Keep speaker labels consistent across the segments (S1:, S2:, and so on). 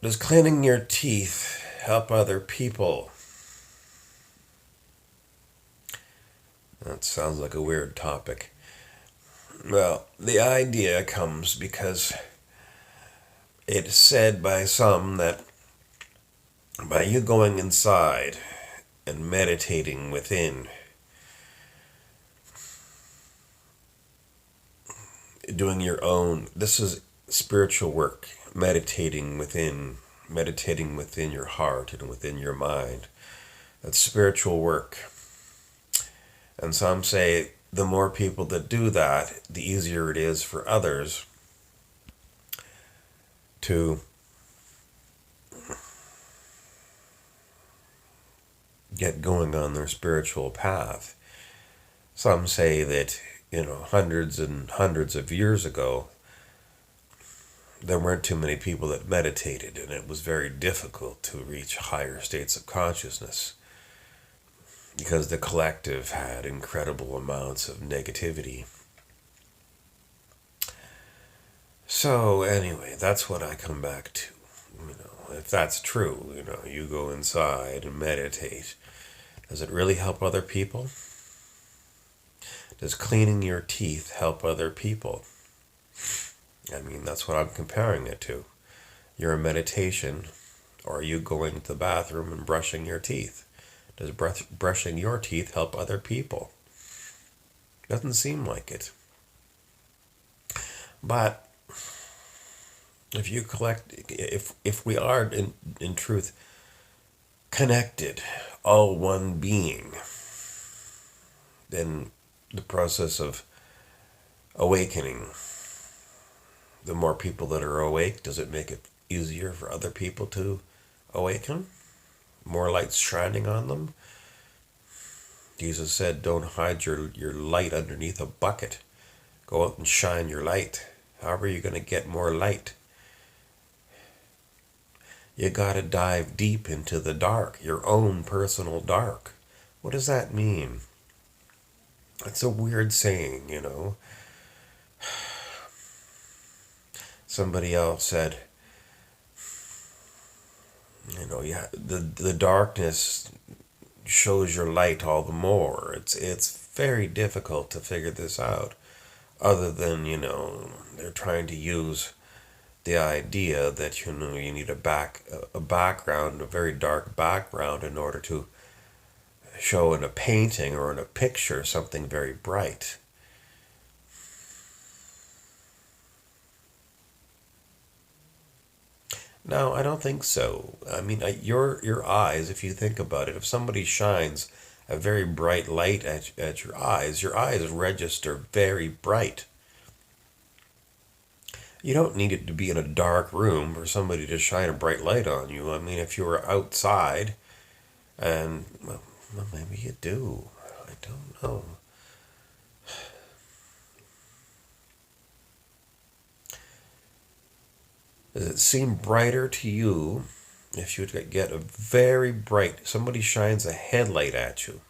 S1: Does cleaning your teeth help other people? That sounds like a weird topic. Well, the idea comes because it's said by some that by you going inside and meditating within, doing your own, this is spiritual work, meditating within your heart and within your mind. That's spiritual work. And some say the more people that do that, the easier it is for others to get going on their spiritual path. Some say that, hundreds and hundreds of years ago, there weren't too many people that meditated, and it was very difficult to reach higher states of consciousness because the collective had incredible amounts of negativity. So, anyway, that's what I come back to. If that's true, you go inside and meditate. Does it really help other people? Does cleaning your teeth help other people? I mean, that's what I'm comparing it to. You're in meditation, or are you going to the bathroom and brushing your teeth? Does brushing your teeth help other people? Doesn't seem like it. But if we are in truth connected, all one being, then the process of awakening, the more people that are awake, does it make it easier for other people to awaken? More lights shining on them? Jesus said, don't hide your light underneath a bucket. Go out and shine your light. How are you going to get more light? You got to dive deep into the dark, your own personal dark. What does that mean? It's a weird saying, Somebody else said, yeah, the darkness shows your light all the more. It's very difficult to figure this out, other than, they're trying to use the idea that, you need a background, a very dark background, in order to show in a painting or in a picture something very bright. No, I don't think so. I mean, your eyes, if you think about it, if somebody shines a very bright light at your eyes register very bright. You don't need it to be in a dark room for somebody to shine a bright light on you. I mean, if you were outside, and, well, maybe you do. I don't know. Does it seem brighter to you if you get a very bright, somebody shines a headlight at you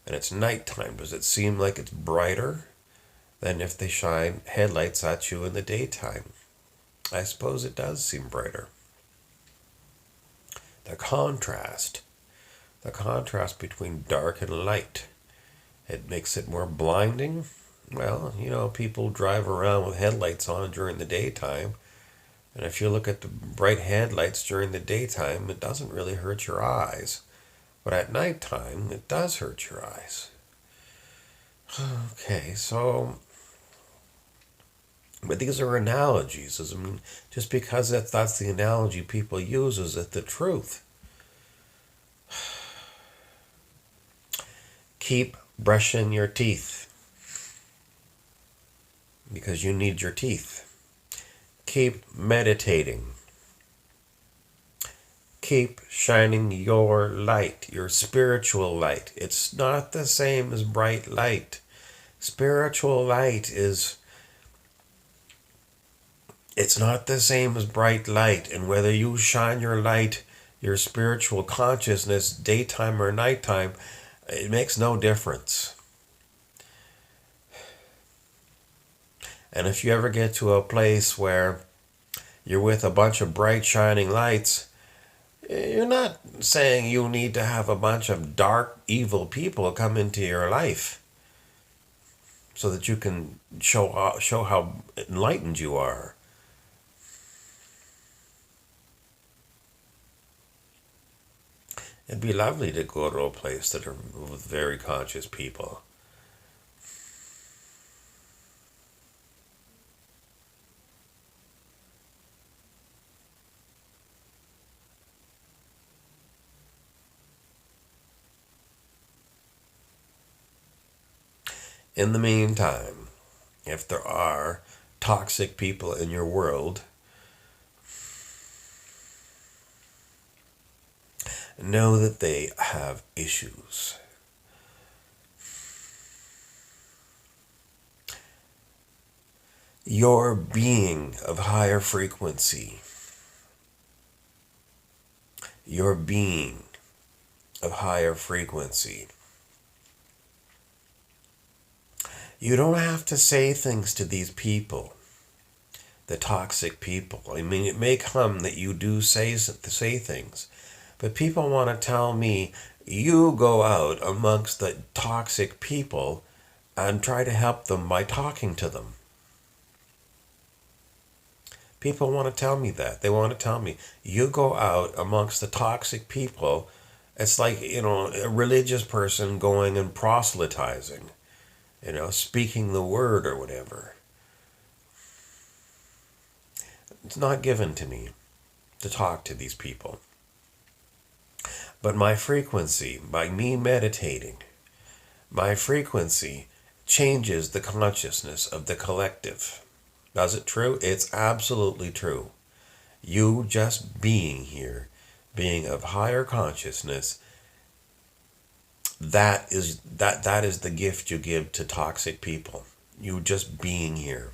S1: and it's nighttime? Does it seem like it's brighter than if they shine headlights at you in the daytime? I suppose it does seem brighter. The contrast between dark and light, it makes it more blinding. Well, people drive around with headlights on during the daytime. And if you look at the bright headlights during the daytime, it doesn't really hurt your eyes. But at nighttime, it does hurt your eyes. Okay, so, but these are analogies. I mean, just because that's the analogy people use, is it the truth? Keep brushing your teeth because you need your teeth. Keep meditating. Keep shining your light, your spiritual light. It's not the same as bright light. Spiritual light it's not the same as bright light. And whether you shine your light, your spiritual consciousness, daytime or nighttime, it makes no difference. And if you ever get to a place where you're with a bunch of bright, shining lights, you're not saying you need to have a bunch of dark, evil people come into your life so that you can show how enlightened you are. It'd be lovely to go to a place that are with very conscious people. In the meantime, if there are toxic people in your world, know that they have issues. Your being of higher frequency, your being of higher frequency, you don't have to say things to these people, the toxic people. I mean, it may come that you do say things, but people want to tell me, you go out amongst the toxic people and try to help them by talking to them. People want to tell me that. They want to tell me, you go out amongst the toxic people. It's like, a religious person going and proselytizing, speaking the word or whatever. It's not given to me to talk to these people. But my frequency, by me meditating, my frequency changes the consciousness of the collective. Is it true? It's absolutely true. You just being here, being of higher consciousness, that is the gift you give to toxic people. You just being here.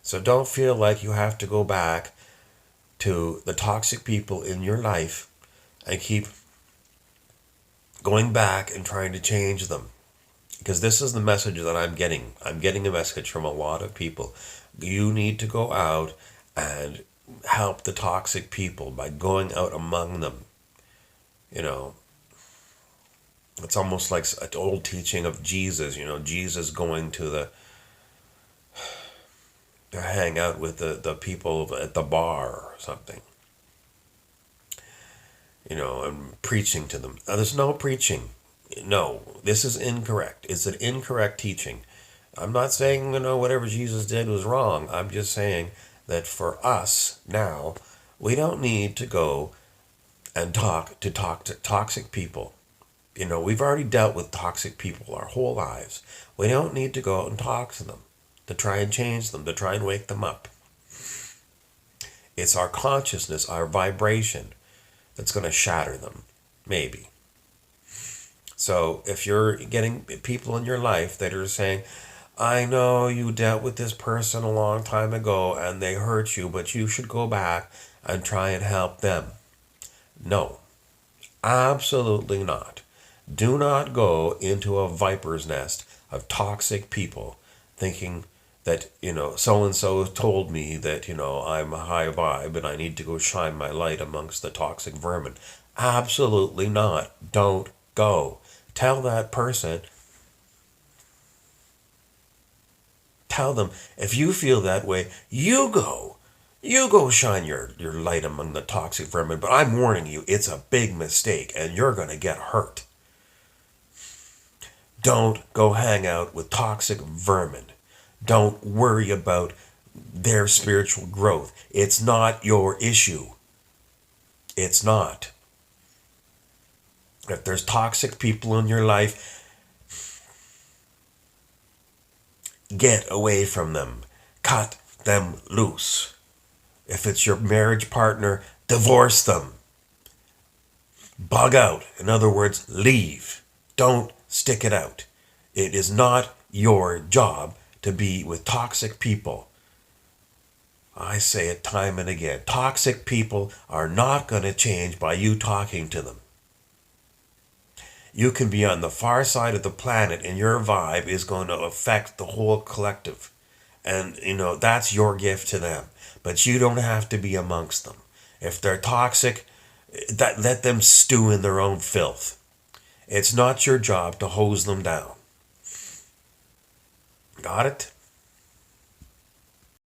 S1: So don't feel like you have to go back to the toxic people in your life and keep going back and trying to change them. Because this is the message that I'm getting. I'm getting a message from a lot of people. You need to go out and help the toxic people by going out among them. It's almost like an old teaching of Jesus. Jesus going to hang out with the people at the bar or something. And preaching to them. Now, there's no preaching. No, this is incorrect. It's an incorrect teaching. I'm not saying, whatever Jesus did was wrong. I'm just saying that for us now, we don't need to go and talk to toxic people. We've already dealt with toxic people our whole lives. We don't need to go out and talk to them, to try and change them, to try and wake them up. It's our consciousness, our vibration, that's going to shatter them, maybe. So if you're getting people in your life that are saying, I know you dealt with this person a long time ago and they hurt you, but you should go back and try and help them. No, absolutely not. Do not go into a viper's nest of toxic people thinking that, so-and-so told me that, I'm a high vibe and I need to go shine my light amongst the toxic vermin. Absolutely not. Don't go. Tell that person, tell them, if you feel that way, you go. You go shine your light among the toxic vermin, but I'm warning you, it's a big mistake and you're going to get hurt. Don't go hang out with toxic vermin. Don't worry about their spiritual growth. It's not your issue. It's not. If there's toxic people in your life, get away from them. Cut them loose. If it's your marriage partner, divorce them. Bug out. In other words, leave. Don't stick it out. It is not your job to be with toxic people. I say it time and again. Toxic people are not going to change by you talking to them. You can be on the far side of the planet and your vibe is going to affect the whole collective. And, that's your gift to them. But you don't have to be amongst them. If they're toxic, let them stew in their own filth. It's not your job to hose them down. Got it?